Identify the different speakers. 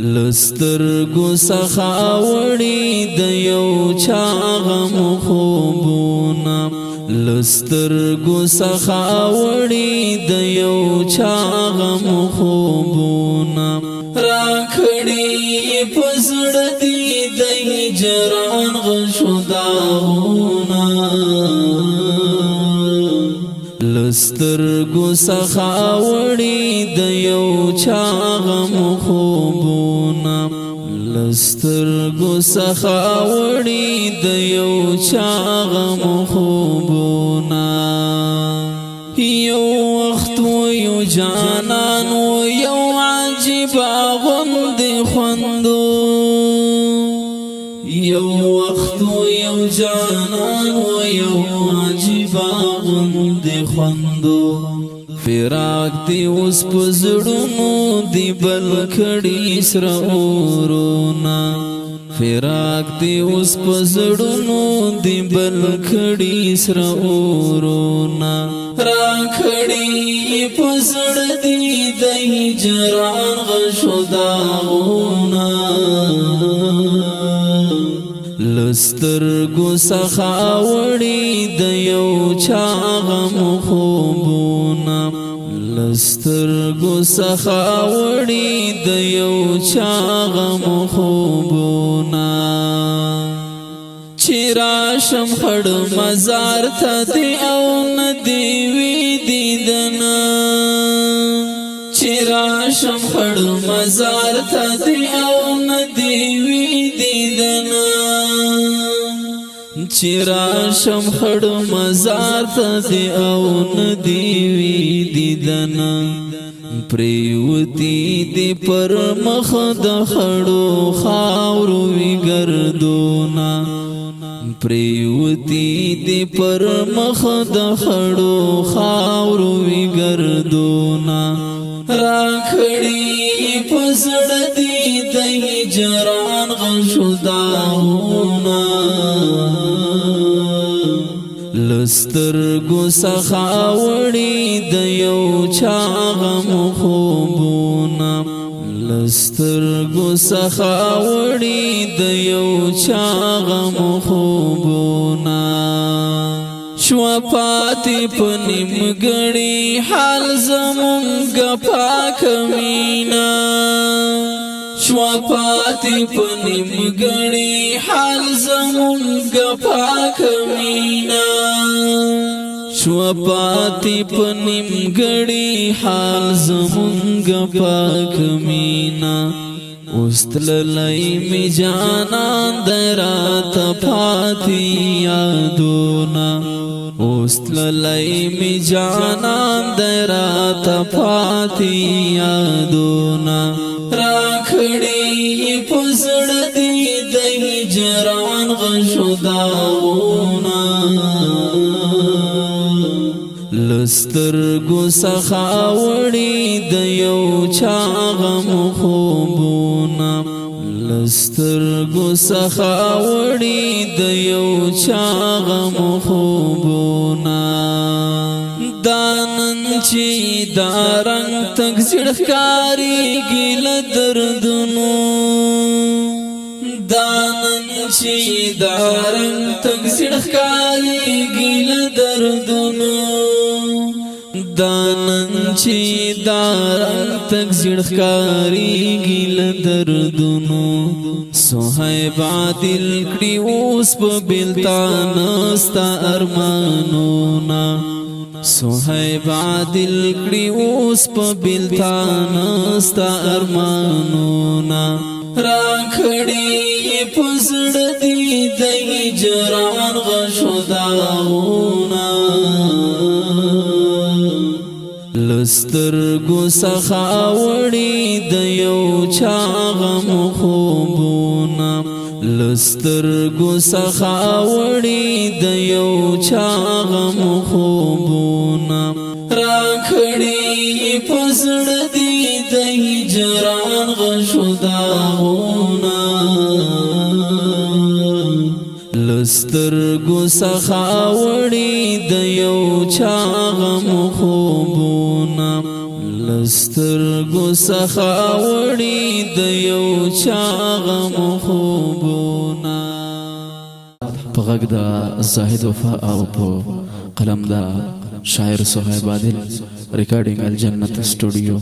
Speaker 1: لسترګو څخه وړي د یو چا غم خوبونه لسترګو څخه وړي د یو چا غم خوبونه راکړي په زړه دي د هجران غشو داغونه لسترګو څخه وړي د یو چا غم خوبونه لسترګو څخه وړي د یو چا غم خوبونه یو وخت و یو جانان و یو عجیب غوند خوندو یو وخت و یو جانان و یو عجیب غوند خوندو فراق دی اوس په زړونو دی بل کړي سره اورونا فراق دی اوس په زړونو دی بل کړي سره اورونا راکړي په زړه دی د هجران غشو داغونه لسترګو څخه وړي د یو چا غم خوبونه لسترګو څخه وړي د یو چا غم خوبونه چې راشم خړ مزار ته دی او ندی وی دیدنه چې راشم خړ مزار ته دی او ندی وی دیدنه چې راشم خړ مزار ته دی او ندی وی دیدنه پریوتی دی پر مخ د خړو خاورو وی ګردونه پریوتی دی پر مخ د خړو خاورو وی ګردونه راکړي په زړه دی د هجران غشو داغونه لسترګو څخه وړي د یو چا غم خوبونه لسترګو څخه وړي د یو چا غم خوبونه شوا پاتې په نیمګړي حال زمونږ پاک مینا شوا پاتې په نیمګړي حال زمونږ پاک مینا شوا پاتې په نیمګړي حال زمونږ پاک مینا اوستللی می جانان درات پاتی یادونا اوستللی می جانان درات پاتی یادونا راکھڑی پزڑ دی د هجران غشو داغونا لسترګو څخه وړي د یو چا غم خوبونه لسترګو څخه وړي د یو چا غم خوبونه دانن چې دا رنګ تک زړه ښکارېږي له دردونو دانن چې دا رنګ تک زړه ښکارېږي له دردونو دانن چې دا رنګ تک زړه ښکارېږي له دردونو صهیب عادل کړي اوس په بېلتانه ستا ارمانونه صهیب عادل کړي اوس په بېلتانه ستا ارمانونه راکړي په زړه دي د هجران غشو داغونه لسترګو څخه وړي د یو چا غم خوبونه لسترګو څخه وړي د یو چا غم خوبونه راکړي په زړه دي د هجران غشو داغونه لسترګو څخه وړي د یو چا غم خوبونه دسترګو سخاوړي د یو چاغ مخوبونا په غږ د زاهد وفا او په قلم د شاعر صهیب عادل ریکارډینګ الجنت سټوډیو